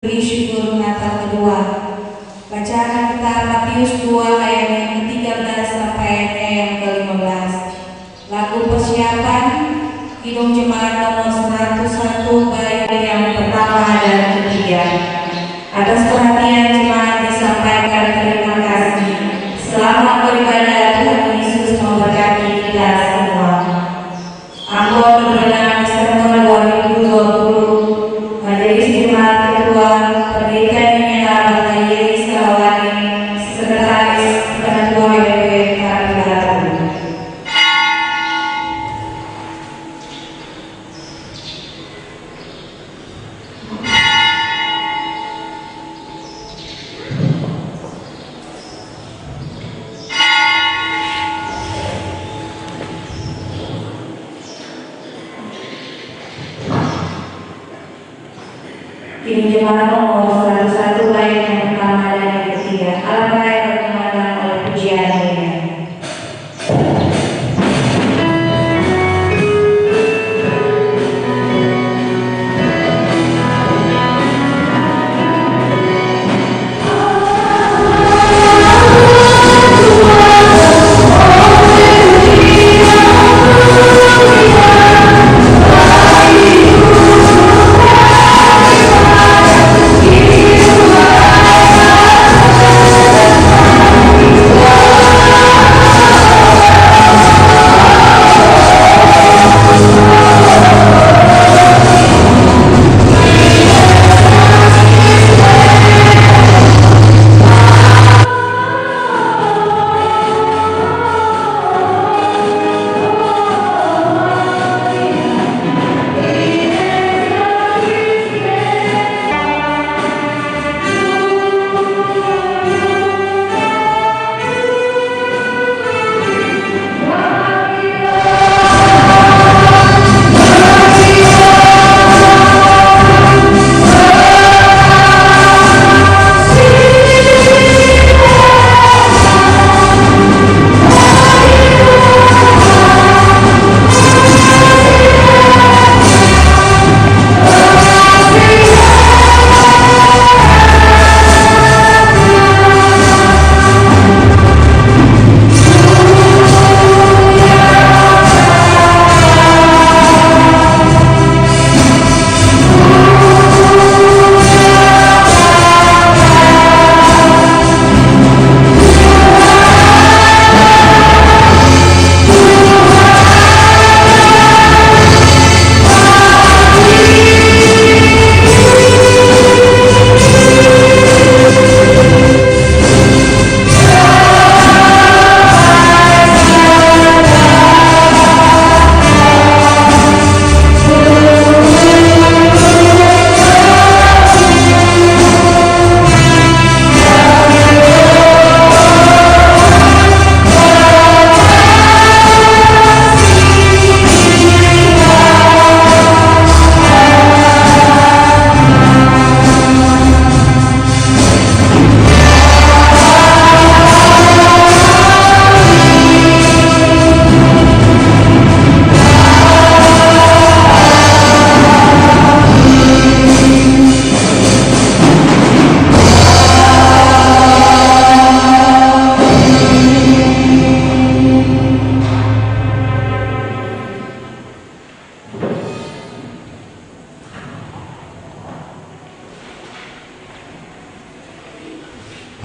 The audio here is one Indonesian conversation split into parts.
Beri syukur Natal kedua. Bacaan kitab Matius 2 ayat yang ke-13 sampai ayatnya yang ke-15. Lagu persiapan Kidung Jemaat nomor 101 bait yang pertama dan ketiga. Atas perhatian jemaat disampaikan terima kasih. Selamat beribadah, Tuhan Yesus memberkati kita semua. Ambon Perdana Desember 2020, Majelis Jemaat Kedua, Pendeta Nina Bata Yeri Salawani, Sekretaris Ketua WP Kabupaten. Kidung Jemaat nomor 101 bait yang pertama dan yang ketiga. Alangkah yang berkembang oleh pujian ini.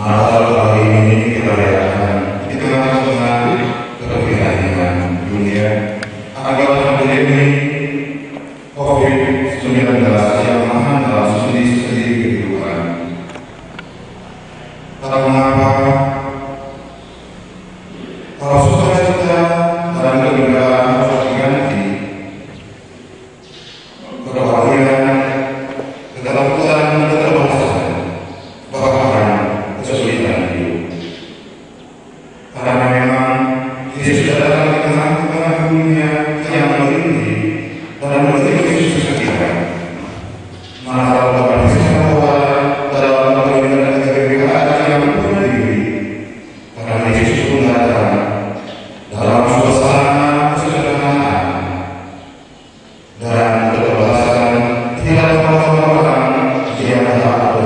Natal kali ini kita rayakan di tengah-tengah keprihatinan dunia akibat pandemi COVID-19 yang menghantam sendi-sendi kehidupan. Tak mengapa kalau sukacita dan kegembiraan harus diganti kebahagiaan, ketakutan, keterbatasan, bahkan kesulitan hidup. Karena memang Yesus datang di tengah-tengah dunia yang merintih dan mendidik kita. Natal dapat dibawa dalam pemerintahan kebiasaan yang bunuh diri. Karena Yesus pun datang dalam suasana kesederhanaan dan keterbatasan tidak membawa orang yang tak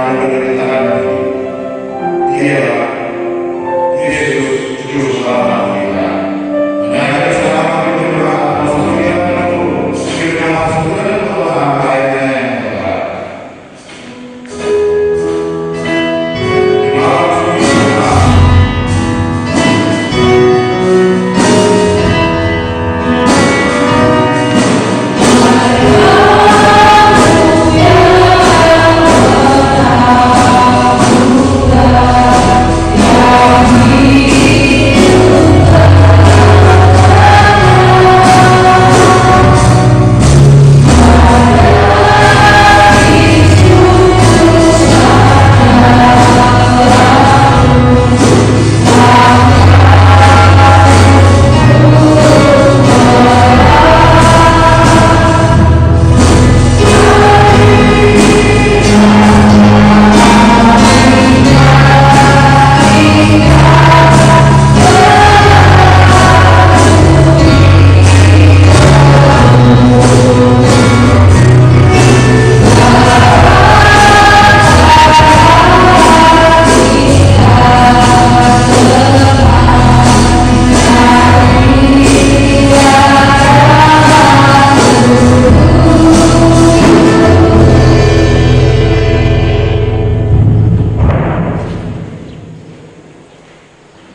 menjalani penderitaan ini. Dialah Yesus Juru Selamat kita. Menyayat bersama di berdoa Maksudnya sekiranya masuk dan Tuhan ayatnya yang tepat.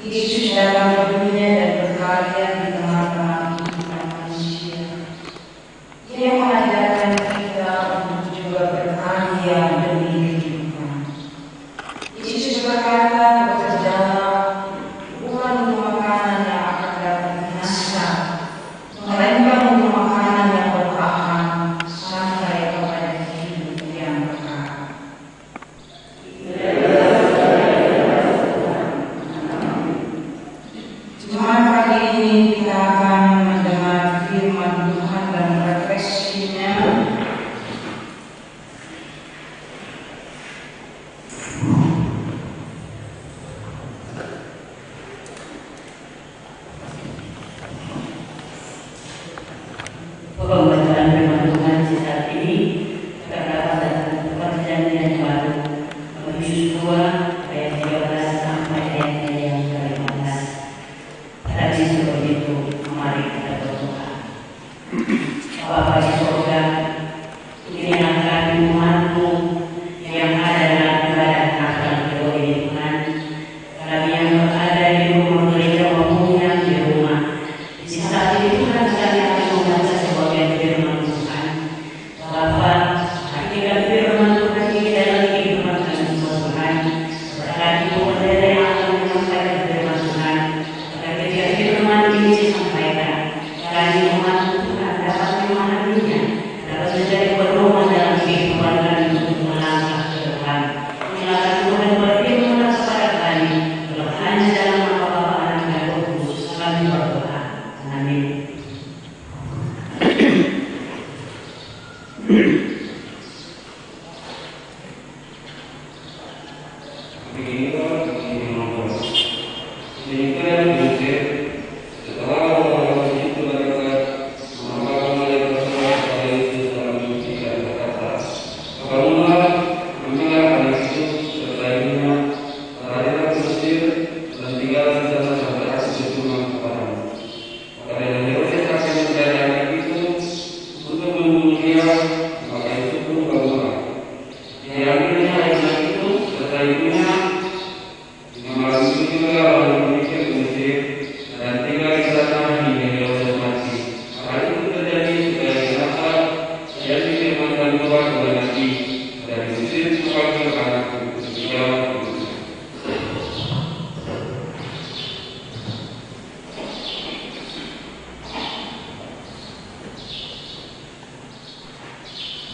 Yesus datang ke dunia dan berkarya di tengah-tengah kehidupan manusia. Dia mengajarkan kita untuk juga berkarya demi kehidupan. Yesus berkata, bekerjalah bukan untuk makanan yang akan dapat binasa, melainkan untuk makanan yang bertahan sampai kepada hidup yang kekal. Jemaat pagi ini kita akan mendengar firman Tuhan dan refleksinya. Pembacaan firman Tuhan saat ini terdapat dalam Perjanjian Baru, Matius 2 ayat 13 sampai ayat yang ke-15. Tadi sebelum itu, mari kita berdoa. Bapa di surga, ini akan umat-Mu yang ada dalam ibadah Natal kedua ini Tuhan. Kami yang berada di rumah gereja maupun yang di rumah, di saat ini Tuhan kami akan membaca sebagian firman Tuhan. Bapa, hakikat firman Tuhan ini dalam kehidupan kami semua Tuhan. Berkati pemerintah yang akan menyampaikan firman Tuhan. Ketika firman ini disampaikan, kami umat Tuhan dapat memahaminya, dapat menjadi pedoman dalam kehidupan kami untuk melangkah ke depan. Silakan Tuhan berfirman kepada kami, berkata dalam nama Bapa, Anak dan Roh Kudus. Kami berdoa. Amin.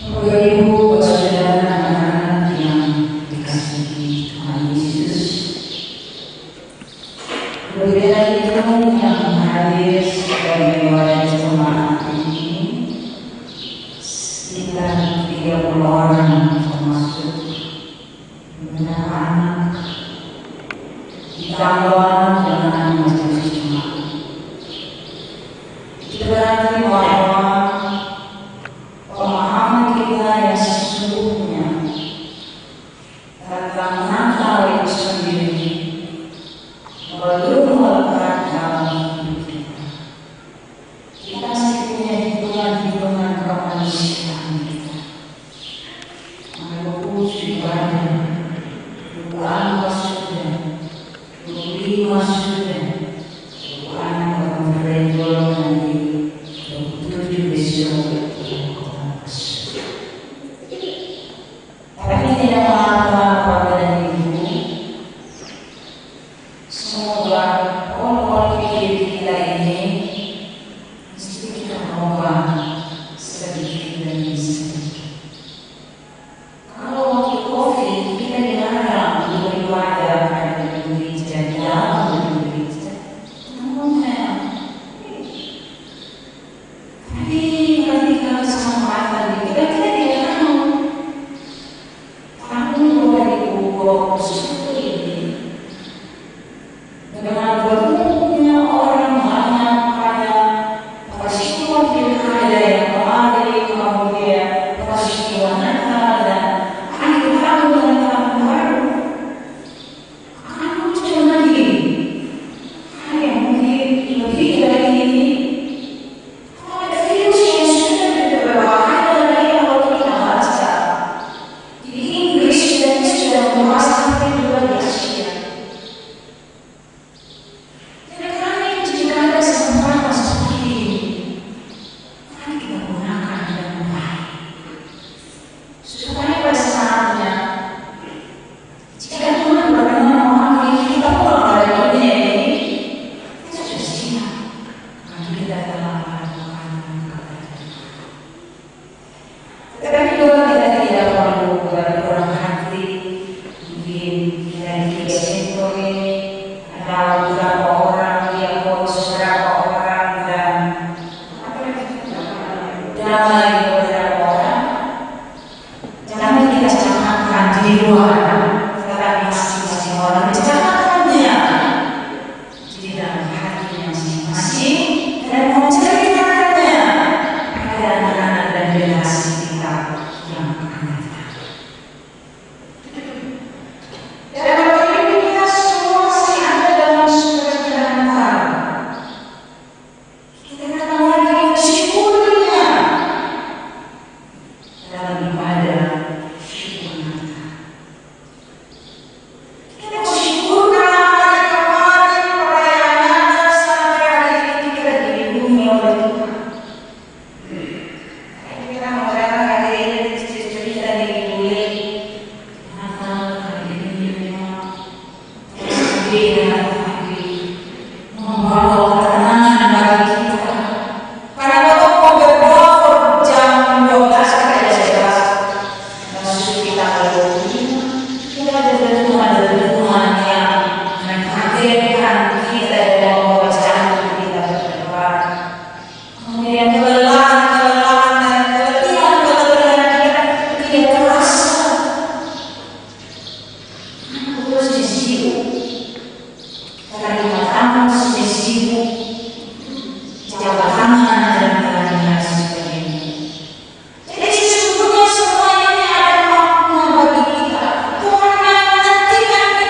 Bapak Ibu, saudara anak-anak yang dikasihi Tuhan. ibadah, 24 sudah, 25 sudah, 26 akan berendol nanti, 27 besok tapi tidak apa-apa dan ibu. Semoga pola pikir kita ini mesti kita ubah sedikit demi sedikit. Kalau waktu COVID kita dilarang untuk beribadah pada gereja, di dalam gereja, tapi ketika kesempatan kita tidak tahu. Tahun 2021 ini dengan berkumpulnya orang banyak pada peristiwa pilkada yang kemarin, kemudian peristiwa Natal dan akhir tahun dan tahun baru, akan muncul lagi hal yang mungkin lebih dari ini. Ada virus yang sudah berbahaya dari awal kita baca di Inggris dan sudah membahas sampai juga di Asia. Dan karena itu jika ada kesempatan seperti ini, mari kita gunakan dengan baik. Supaya pada saatnya, jika Tuhan berkenan memanggil kita pulang dari dunia ini, kita sudah siap. Karena kita telah melakukan kebenaran. Tetapi juga kita tidak perlu berkurang hati. Mungkin dari 3 sektor ini ada beberapa orang yang bolos, beberapa orang dan lagi beberapa orang. Jangan kita cakapkan di luar, tetapi masing-masing orang mencakapkannya di dalam hati masing-masing dan menceritakannya pada anak-anak dan generasi kita yang akan datang. Dan Bapak Ibu kita semua masih ada dalam sukacita Natal. Kita datang lagi bersyukurnya dalam ibadah syukur Natal. Kita bersyukur karena hari kemarin perayaan Natal sampai hari ini kita dilindungi oleh Tuhan. Kita mengenal hari ini cerita dilindungi Natal hari ini memang beda, tapi membawa ketenangan bagi kita. Karena waktu mau berdoa jam 12 ada jelas masuk kita ke 25, kita ada dentuman yang menghadirkan kita dalam pembacaan kita berdoa. Kemudian kelelahan dan keletihan kita tidak terasa. Aku masih sibuk. Tadi matang masih sibuk. Jabat tangan dan lain sebagainya. Jadi sesungguhnya semua ini ada makna bagi kita. Tuhan menantikan kita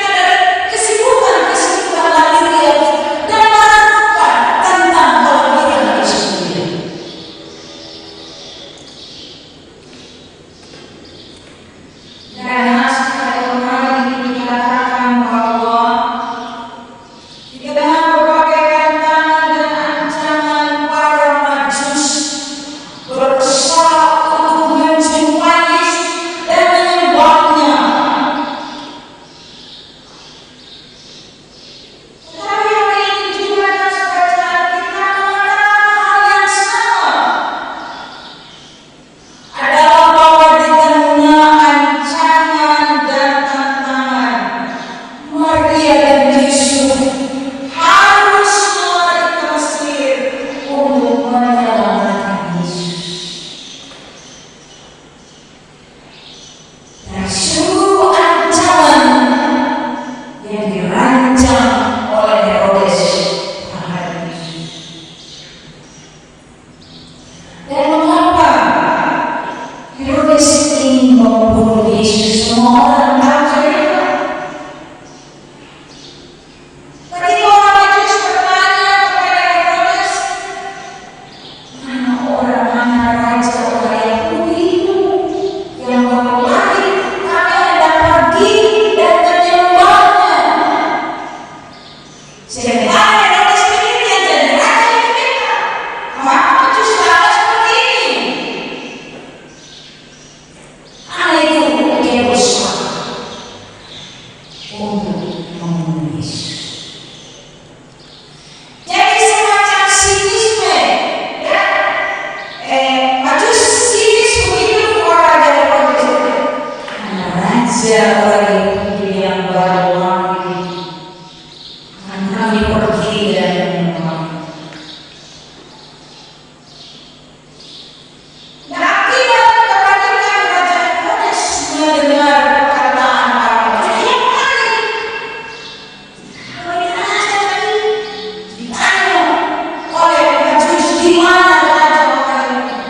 saja lagi yang baru lagi akan kami pergi dari rumah. Dan akibat kepergian Raja Herodes mendengar perkataan para raja yang lain. Ditanya oleh Petrus, di mana raja orang ini?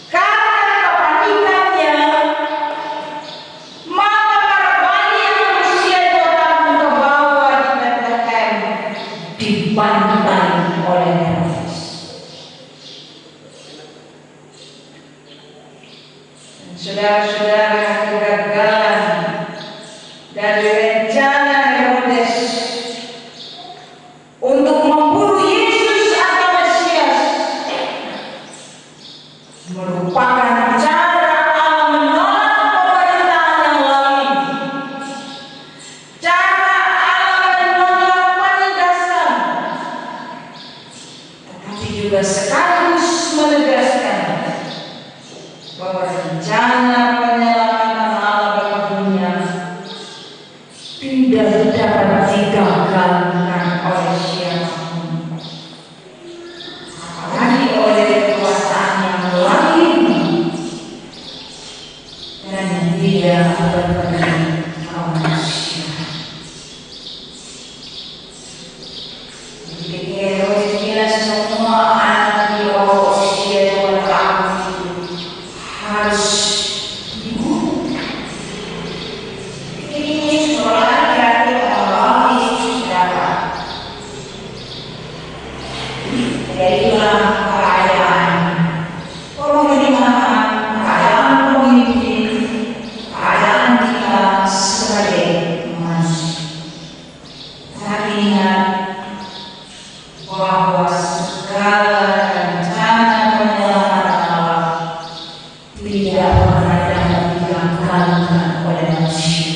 Karena kepanikannya, maka para bayi yang berusia 2 tahun ke bawah di Bethlehem dibantai oleh Herodes. Dan saudara-saudara, kegagalan dari rencana Herodes untuk memburu Yesus atau Mesias merupakan cara Allah menolak pemerintahan yang lain, cara Allah menolak penindasan, tetapi juga sekaligus menegaskan bahwa rencana penyelamatan Allah bagi dunia tidak dapat digagalkan oleh siapapun, apalagi oleh kekuasaan yang lain, dan tidak berperan kaum manusia. Jadi ketika Herodes kira semua anak di bawah usia 2 tahun itu harus dibunuh. Ini sekolah laki-laki orang Yesus dapat. Itulah keadaan pemerintahan, keadaan pemimpin, keadaan kita sebagai manusia. Tapi ingat bahwa segala rencana penyelamatan Allah tidak pernah dapat digagalkan oleh manusia.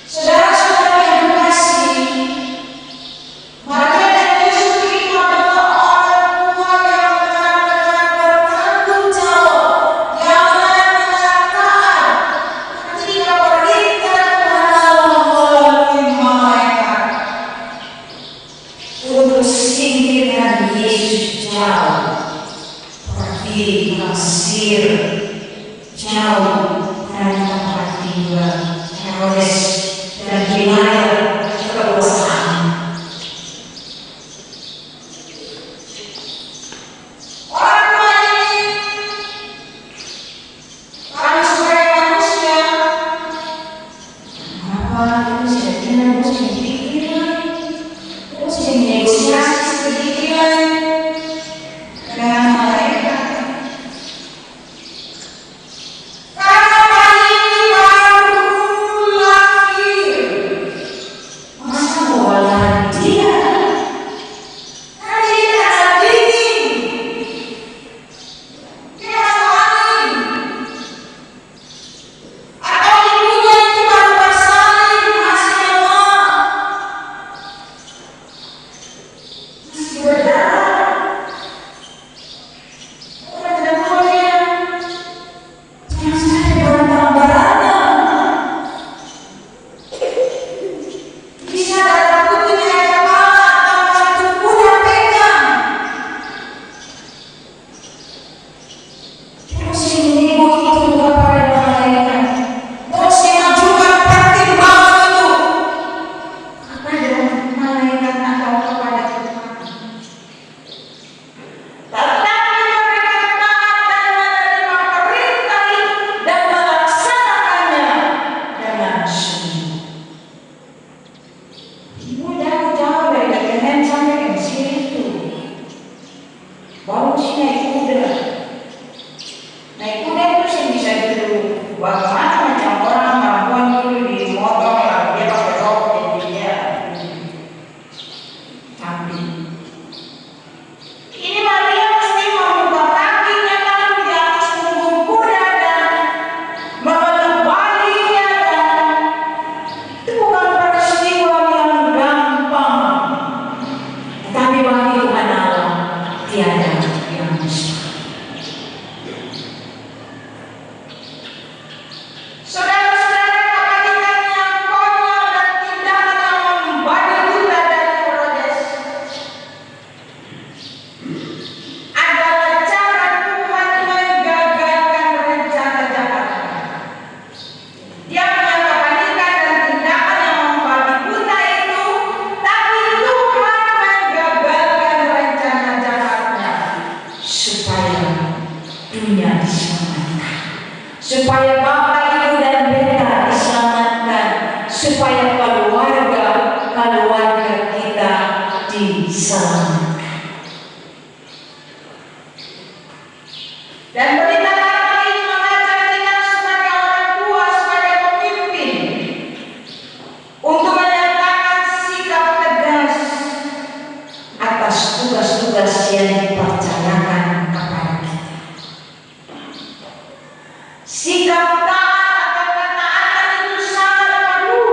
Saudara-saudara yang terkasih, Maria dan Yusuf itu adalah orang tua yang benar-benar bertanggung jawab, yang benar-benar taat ketika perintah Tuhan Allah melalui malaikat untuk singkirkan Yesus jauh, pergi ke Mesir, jauh dari tempat tinggal Herodes dan wilayah kekuasaan. Orang tua ini, kami sebagai manusia, kenapa itu tidak harus dipikirkan, harus dinegosiasi sedikit dengan malaikat? Karena bayi ini baru lahir, masa bawa dia? Karena dia tidak ada dinding, dia masuk angin. Atau ibunya itu baru bersalin, masih lemah, masih berdarah. Orang tidak boleh, jangan sampai berantang-berantang. Bisa ada putihnya kepala atau satu kuda pegang. Terus ini ibu itu kepada malaikat. Terus mengajukan pertimbangan itu kepada malaikat atau kepada Tuhan. Tetapi mereka taat dan menerima perintah itu dan melaksanakannya dengan sungguh. Ibu jauh-jauh dari Bethlehem sampai ke Mesir itu, baru sih naik kuda. Naik kuda itu sih bisa dulu macam-macam orang perempuan dulu di motor lah, dia pakai rok jadi dia cantik. Ini Maria mesti membuka kakinya lalu di atas punggung kuda dan memeluk bayinya, dan itu bukan peristiwa yang gampang. Tetapi bagi Tuhan Allah tiada yang mustahil. supaya Bapak, Ibu, dan Beta diselamatkan, supaya keluarga kita diselamatkan. Dan berita kabar ini mengajak kita sebagai orang tua, sebagai pemimpin, untuk menyatakan sikap tegas atas tugas-tugas yang dipercayakan kepada kita. Sikap taat atau ketaatan itu sangat perlu.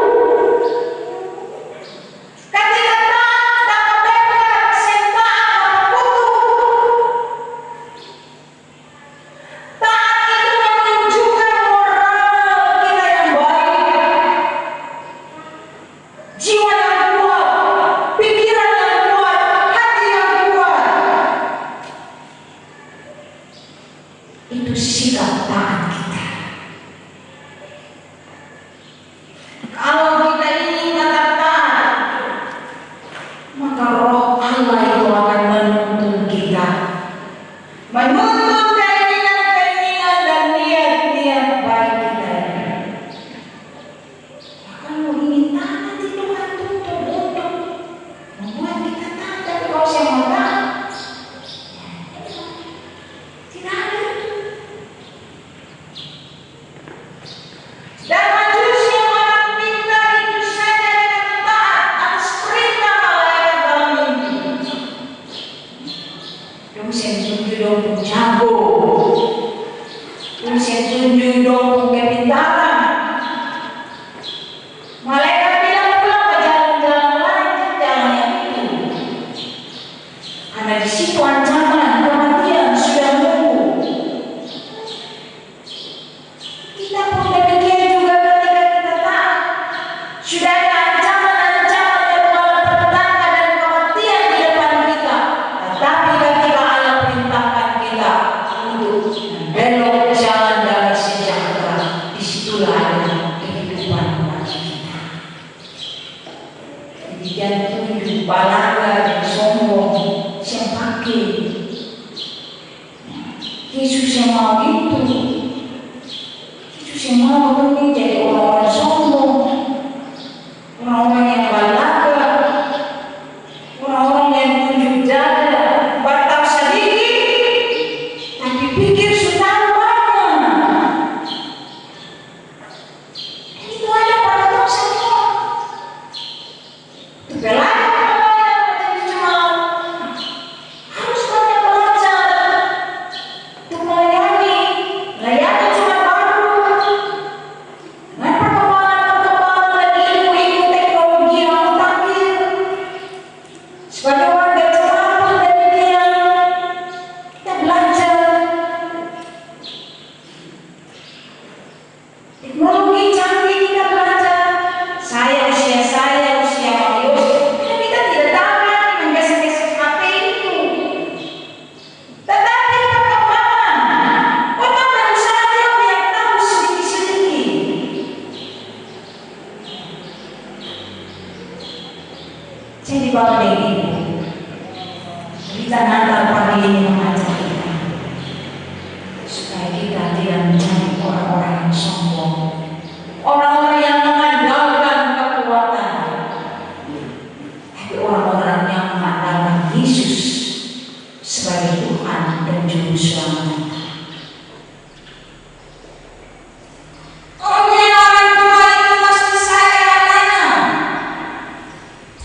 Ketika taat dapat bebas, taat berkutuk. Taat itu menunjukkan moral kita yang baik, jiwa yang kuat, pikiran yang kuat, hati yang kuat. Itu sikap taat kita. Kalau kita ini tetap taat, maka Roh Allah itu akan menuntun kita, menuntun keinginan dan niat-niat baik kita. Kalau ingin taat itu Tuhan tuntut untuk membuat kita taat. Tapi kalau saya mau taat, tidak ada itu. Dan manusia orang pintar itu saja dengan taat atas perintah malaikat dalam mimpi. Dong saya tunjuk dong jago, dong saya tunjuk dong kepintaran. Malaikat bilang pulang ke jalan-jalan lain, jalan yang itu. Karena di situ ancaman kematian sudah menunggu. Kita pun demikian juga ketika kita taat. Sudah ada ancaman-ancaman yang malapetaka dan kematian di depan kita. Tetapi ketika Allah perintahkan kita untuk belok jalan damai sejahtera, disitulah ada kehidupan bagi kita. Demikian tunjuk balaga dan sombong yang pakai. Yesus yang mau itu. Yesus yang mau ini jadi orang-orang sombong, orang-orang yang balaga, orang-orang yang tunjuk jaga, batal sedikit, tapi pikir sudah banyak. Itu ada pada kita semua. Itu belajar jadi cuma harus banyak belajar untuk melayani cuma baru. Dengan perkembangan dan ilmu teknologi yang mutakhir, sebagai warga Cirebon demikian kita belajar teknologi canggih, kita belajar. Usia Marius, kita tidak tahu lagi menggesek-gesek HP itu. Tetapi perkembangan, kota baru saja yang tahu sedikit-sedikit. Jadi Bapak dan Ibu, berita Natal pagi ini mengajak kita supaya kita tidak menjadi orang-orang yang sombong, orang-orang yang mengandalkan kekuatan, tapi orang-orang yang mengandalkan Yesus sebagai Tuhan dan Juru Selamat kita. Orang tua itu pasti sayang anaknya,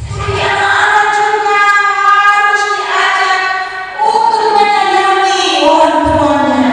tapi anak-anak juga harus diajar untuk menyayangi orang tuanya.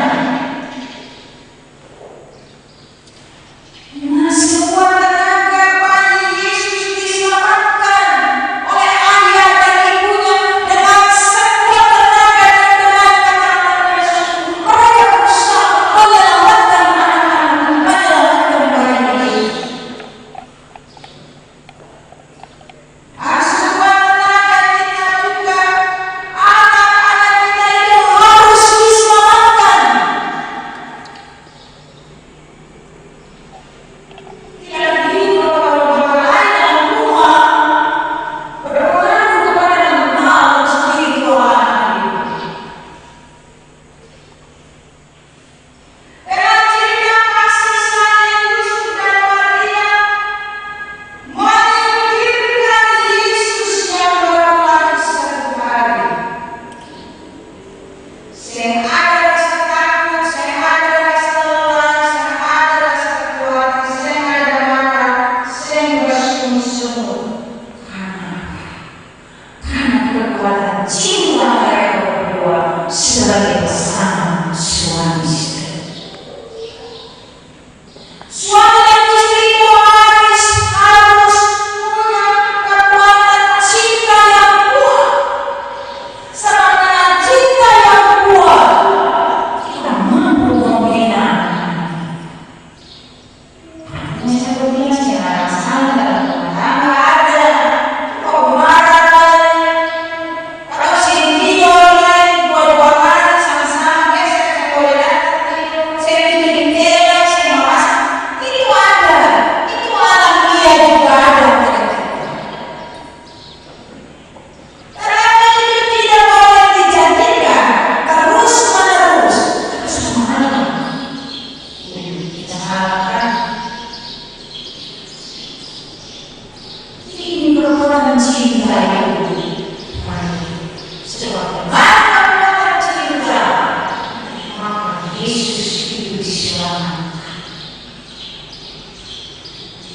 itu diselamatkan.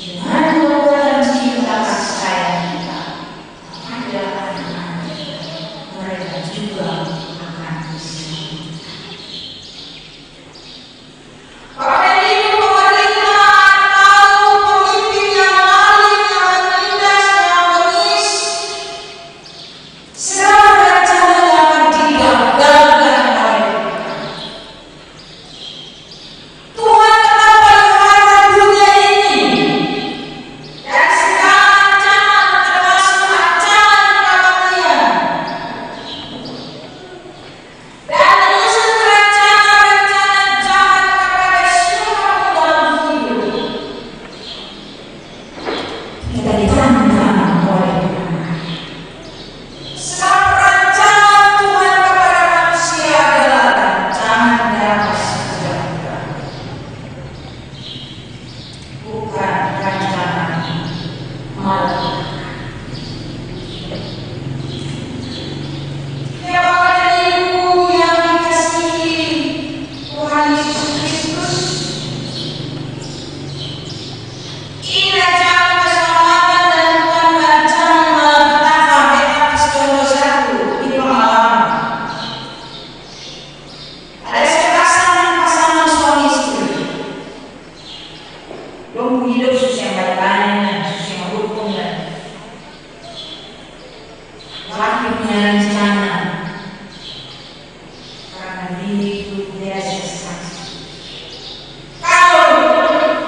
Dengan kebenaran cinta kasih sayang kita pada anak-anak kita, mereka juga akan diselamatkan. Bapak Ibu pemerintah atau pemimpin yang lain yang menindas, yang bengis, segala rencana yang digagalkan oleh Tuhan. Tetap pelihara dunia ini dan segala ancaman, termasuk ancaman kematian, dan menyusun rencana-rencana jahat kepada siapapun dalam hidup. Kita ditantang oleh Tuhan. Sebab rancangan Tuhan kepada manusia adalah rancangan damai sejahtera, bukan rancangan malapetaka. Ya Bapak dan Ibu yang dikasihi Tuhan Yesus Kristus, ini rancangan keselamatan dan bukan rancangan malapetaka. Atas contoh satu di pengalaman, ada pasangan suami istri, dong hidup susah baik-baiknya, susah rukun dan laki punya rencana karena diri itu dia sesat. Kalau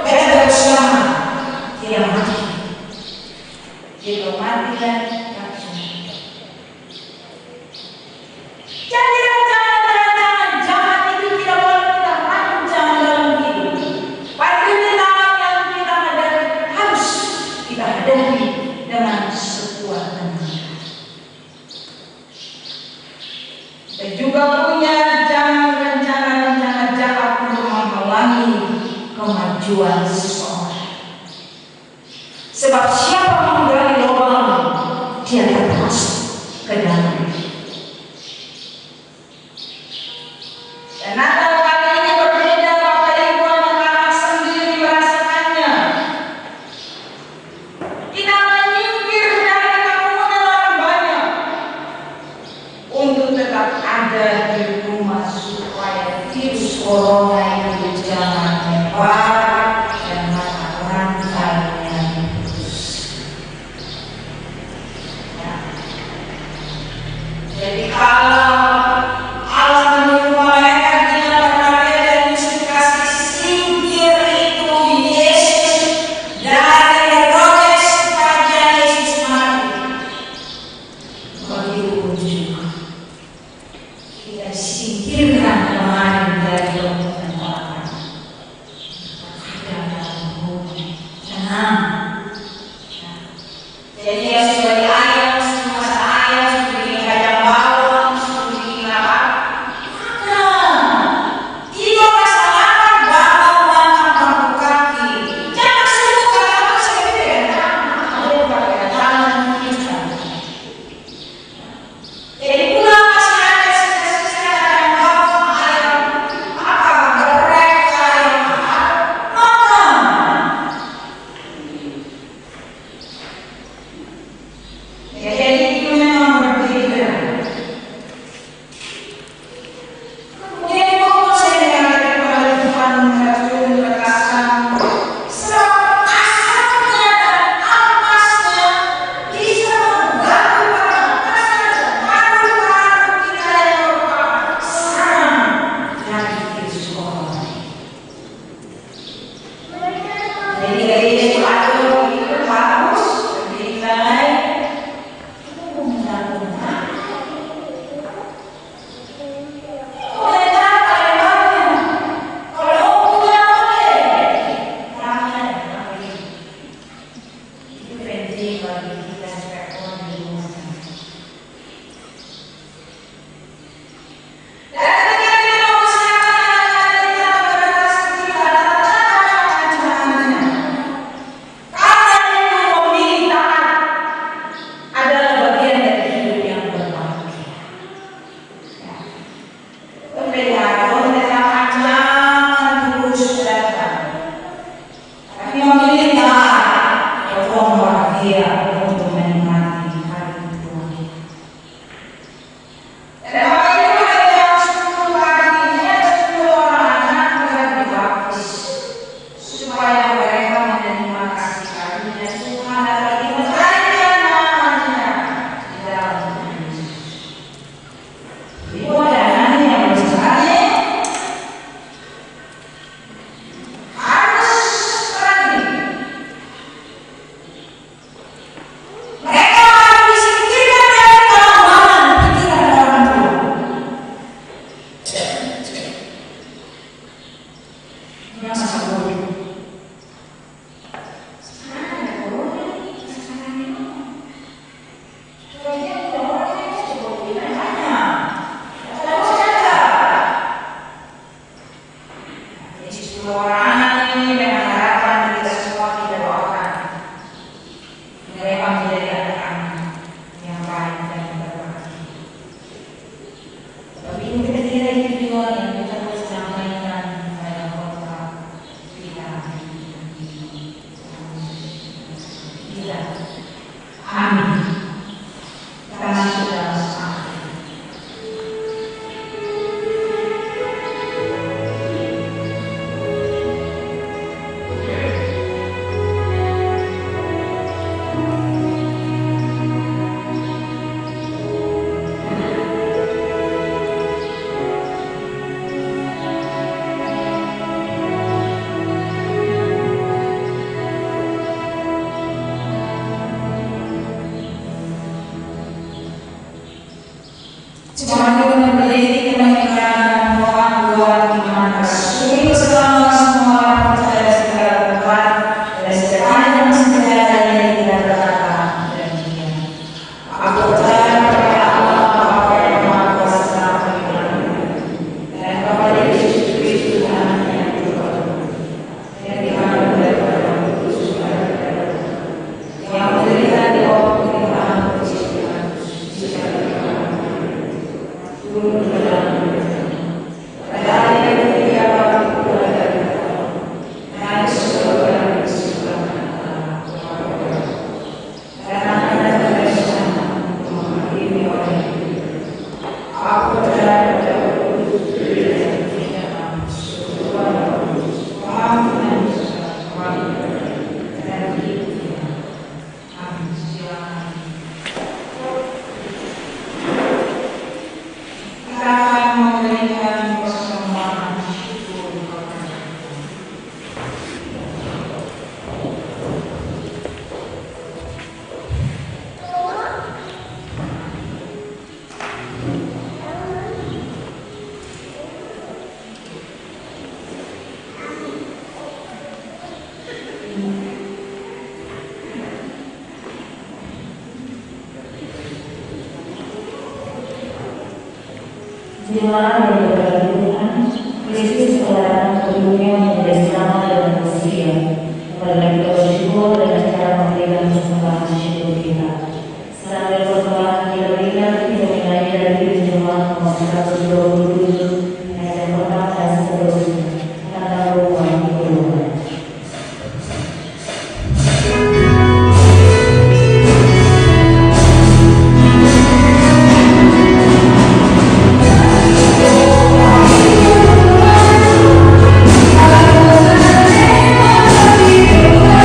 mereka bersama, dia mati. Dia mati dan langsung. Jadi rancangan-rancangan jahat itu tidak boleh kita rancang dalam hidup. Penderitaan yang kita hadapi harus kita hadapi dengan sekuat tenaga. Kita juga punya rencana-rencana jahat untuk menghalangi kemajuan seseorang. Sebab siapa menggali lubang, dia termasuk ke dalam. Dan Natal kali ini berbeda, Bapak Ibu, anak-anak sendiri merasakannya. Kita menyingkir dari kerumunan orang banyak untuk tetap ada di rumah supaya virus corona itu jangan menyebar dan mata rantainya diputus. Ya. Jadi kalau Allah menyuruh mereka tidak bernada dan musik-musik, singkir itu Yesus dari Herodes Raja Yesus mati. Begitu pun juga kita singkirkan kemarin dari rombongan orang. yang masuk. Jemaat yang berbahagia Tuhan, Kristus telah datang ke dunia menjadi selamat dan manusia. Mari kita bersyukur dengan cara memberikan persembahan syukur kita. Sambil persembahan kita berikan, kita mulai dari jemaat nomor 127 ayat yang pertama dan seterusnya. Karena Tuhan Tuhan. Hallelujah.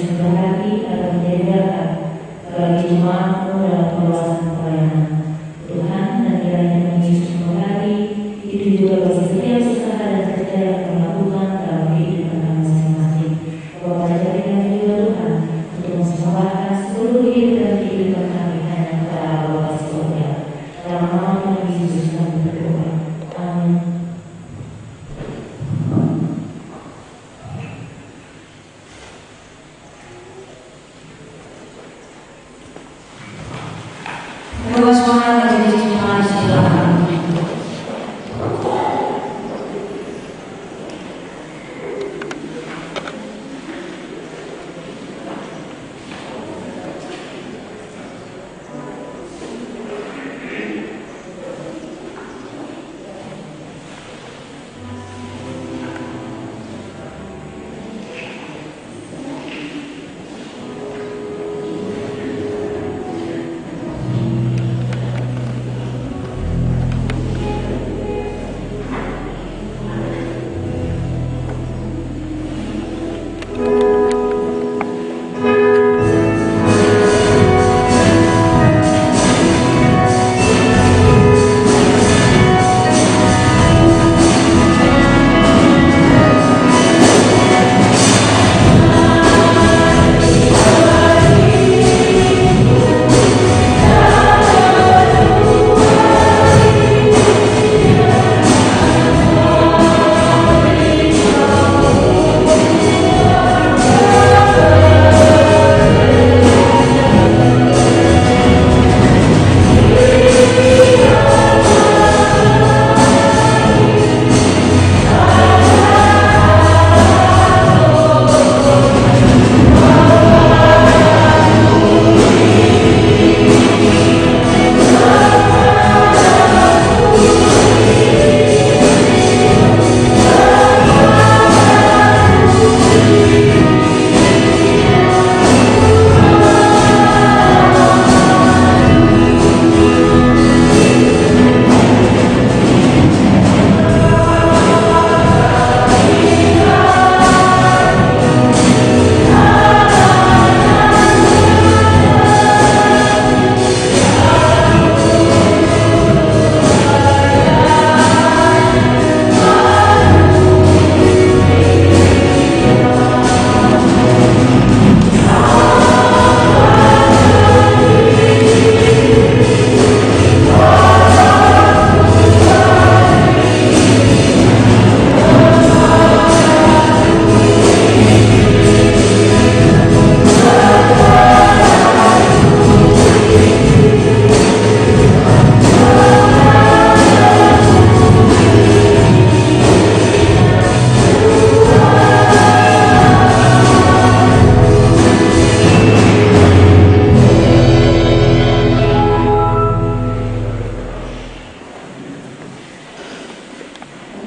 sebelah hati atau menjadi berkat bagi jemaatmu dalam perluasan pelayanan. Tuhan, dan kiranya Yesus memberkati itu juga bagi setiap usaha dan kerja yang kami lakukan dalam kehidupan kami masing-masing. Bapak ajari kami juga Tuhan untuk mempersembahkan seluruh hidup dan kehidupan kami hanya kepada Allah Bapa di surga. Dalam nama Tuhan Yesus kami berdoa. Amin. Doa suara menjadi jemaat silakan.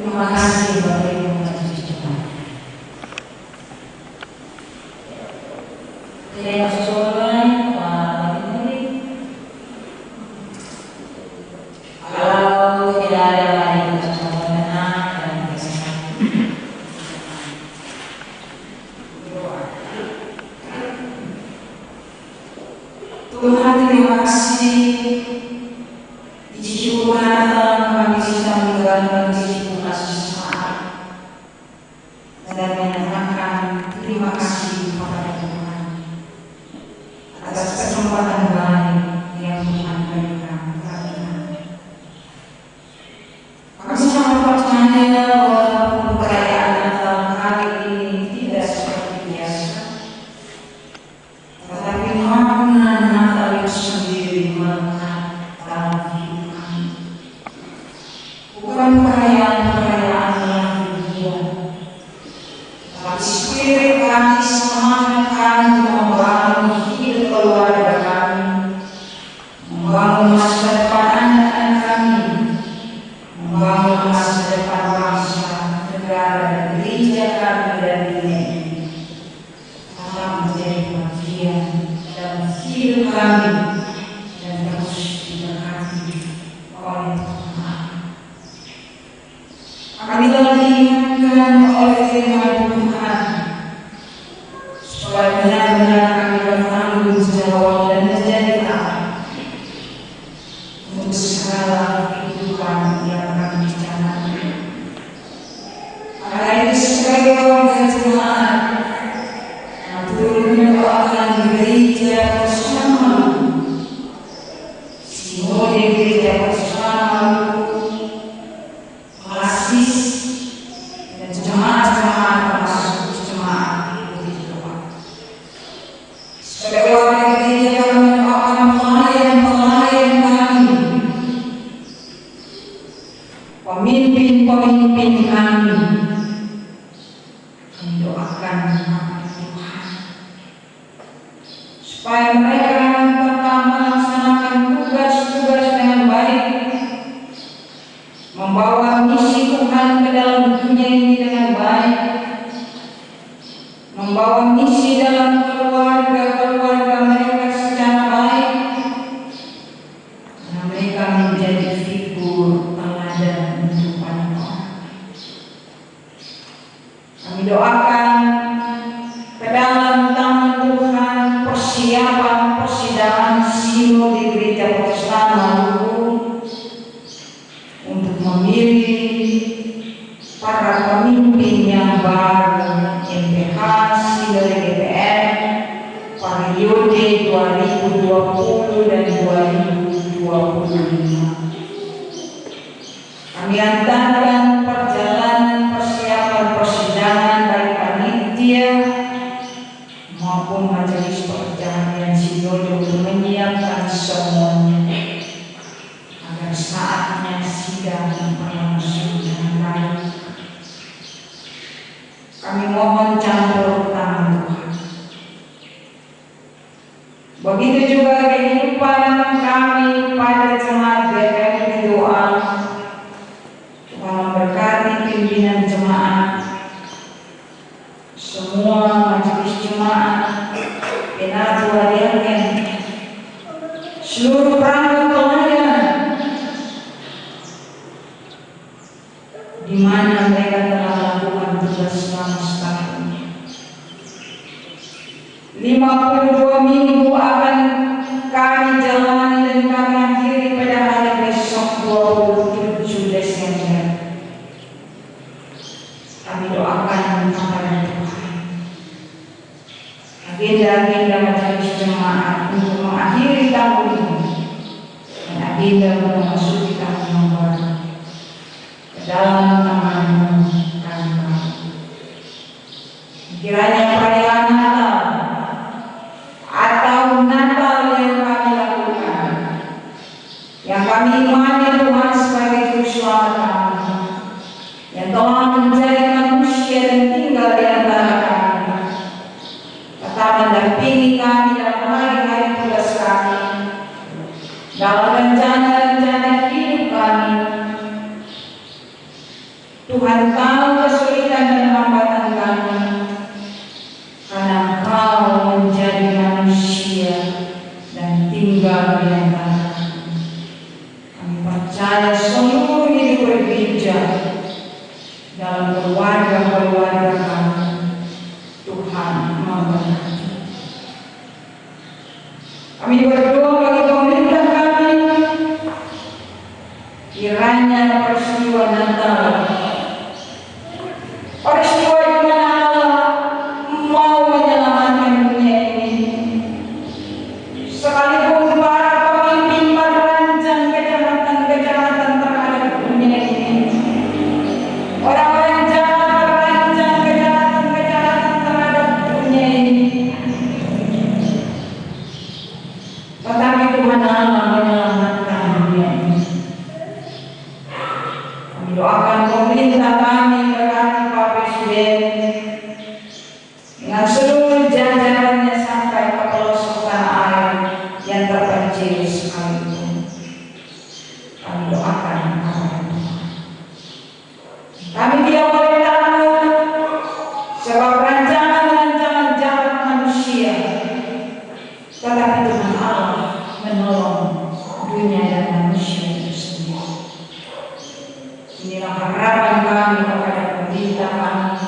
Terima kasih Bapak Ibu Majelis Jemaat. Saya sesuai Pak Menteri. Kalau tidak ada lagi persoalan dan kesalahan. Tuhan, terima kasih. Di Tuhan kami bisa menjalankan dan menyatakan terima kasih kepada Tuhan atas kesempatan baik yang Tuhan berikan kepada kami. Kami sangat percaya bahwa perayaan Natal kali ini tidak seperti biasa, tetapi makna Natal itu sendiri melekat dalam hidup kami. Bukan perayaan yang dunia, tapi spirit kami, semangat kami untuk membangun hidup keluarga kami, membangun masa depan anak-anak kami, membangun masa depan bangsa, negara, dan gereja kami dan dunia ini, akan menjadi bagian dalam hidup kami dan terus diberkati oleh Tuhan. Kami telah diingatkan oleh firman Tuhan supaya benar Sebagai gereja kami akan pelayan-pelayan kami, pemimpin-pemimpin kami. Kami doakan kepada Tuhan supaya mereka tetap melaksanakan tugas-tugas dengan baik, membawa misi Tuhan ke dalam dunia ini dengan baik, membawa misi dalam keluarga mereka secara baik, karena mereka menjadi figur teladan untuk banyak orang. Kami doakan ke dalam tangan Tuhan persiapan persidangan sinode Gereja Protestan Maluku untuk memilih para pemimpin yang baru MPH Sinode GPR periode 2020 dan 2025. Kami antarkan perjalanan persiapan persidangan baik panitia maupun majelis perjanjian sinode untuk menyiapkan semuanya agar saatnya sidang berlangsung dengan baik. Kami mohon campur tangan Tuhan. Begitu juga kehidupan kami pada jemaat GPR di doa. Tuhan memberkati pimpinan jemaat, semua majelis jemaat, penatua harian, seluruh perangkat pelayan, di mana mereka telah melakukan tugas selama setahun. 52 minggu akan kami jalani dan kami akhiri pada hari besok 27 Desember. Kami doakan kepada Tuhan agenda-agenda majelis jemaat untuk mengakhiri tahun ini dan agenda memasuki tahun yang baru ke dalam tangan-Mu kami. Kiranya perayaan Natal atau Natal yang kami lakukan, yang kami imani Tuhan sebagai Juru Selamat kami, yang telah menjadi manusia dan tinggal di antara kami, tetap mendampingi kami dalam hari-hari tugas kami, dalam rencana-rencana hidup kami. Tuhan tahu kesulitan dan hambatan kami, karena Engkau menjadi manusia dan tinggal di antara kami. Kami percaya seluruh hidup berbeda dalam keluarga-keluarga kami. Tuhan memberkati. Kami berdoa bagi pemerintah kami, kiranya peristiwa Natal, peristiwa di mana Allah mau menyelamatkan dunia ini, sekalipun para pemimpin merancang kejahatan-kejahatan terhadap dunia ini, orang-orang jahat merancang kejahatan-kejahatan terhadap dunia ini, tetapi Tuhan Allah menyelamatkan dunia ini. Kami doakan pemerintah kami, berkati Pak Presiden dengan seluruh jajarannya sampai ke pelosok tanah air yang terpencil sekalipun. Kami doakan kepada Tuhan. Kami tidak boleh takut sebab rancangan-rancangan jahat manusia, tetapi Tuhan Allah menolong dunia dan manusia itu sendiri. Inilah harapan kami kepada pemerintah kami,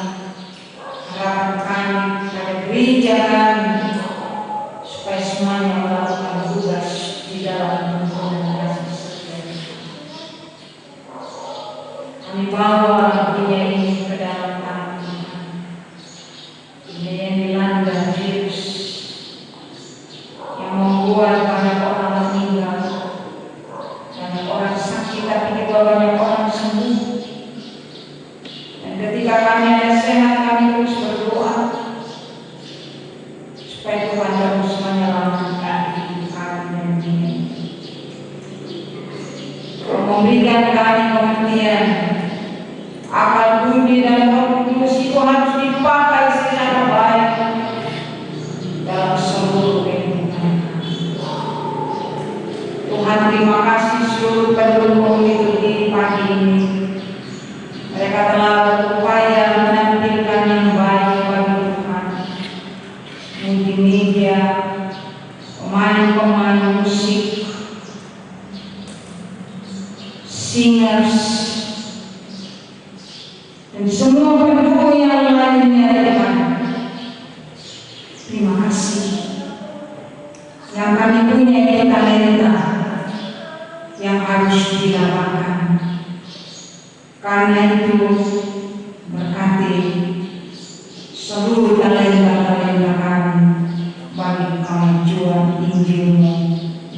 harapan kami kepada gereja kami, supaya semuanya melakukan tugas di dalam hubungan kasih setia. Kami bawa dunia ini ke dalam tangan Tuhan. Dunia yang dilanda virus yang membuat banyak orang meninggal dan kemudian kami kemudian akal budi dan roh kudus itu harus dipakai secara baik dalam seluruh kehidupan. Tuhan, terima kasih seluruh pendukung liturgi pagi ini. Mereka telah berupaya menampilkan yang baik bagi Tuhan. Multimedia, pemain-pemain musik, singers, dan semua pendukung yang lainnya, Tuhan. Terima kasih. Yang kami punya ini talenta yang harus dilakukan. Karena itu berkati seluruh talenta-talenta kami bagi kemajuan Injil-Mu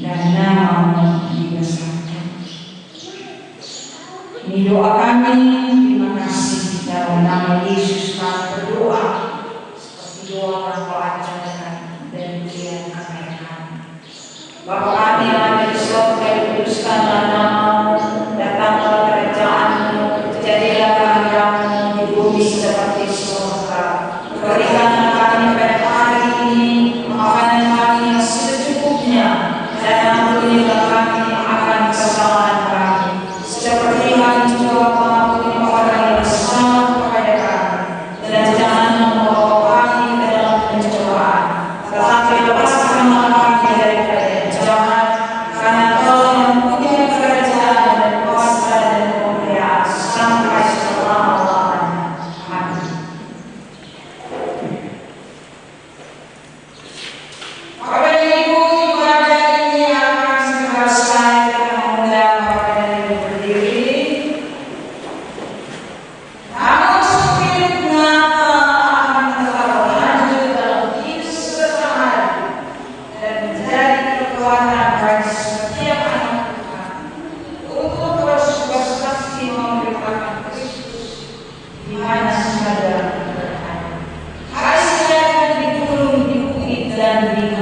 dan nama-Mu dibesarkan. Ini doa kami, terima kasih dalam nama Yesus kami berdoa seperti doa pelajaran dan ujian kami. Bapa kami yang ada di surga, dikuduskanlah nama-Mu, datanglah kerajaan-Mu, jadilah kehendakmu di bumi seperti surga. Berikanlah kami pada hari ini makanan kami yang secukupnya, dan ampunilah kami akan kesalahan kami, seperti kami juga mengampuni orang yang bersalah kepada kami. Dan jangan membawa kami ke dalam pencobaan, tetapi lepaskanlah kami daripada jahat, karena Engkau yang punya kerajaan dan kuasa dan kemuliaan sampai selama-lamanya. Amin. Bapak dan Ibu, ibadah ini akan selesai dengan mengundang Bapak dan Ibu berdiri. Namun spirit nyata akan tetap berlanjut dalam hidup sehari-hari dan menjadi kekuatan bagi setiap anak Tuhan untuk terus bersaksi memberitakan Kristus di mana saja berada. Kasih yang di gunung, di bukit dan di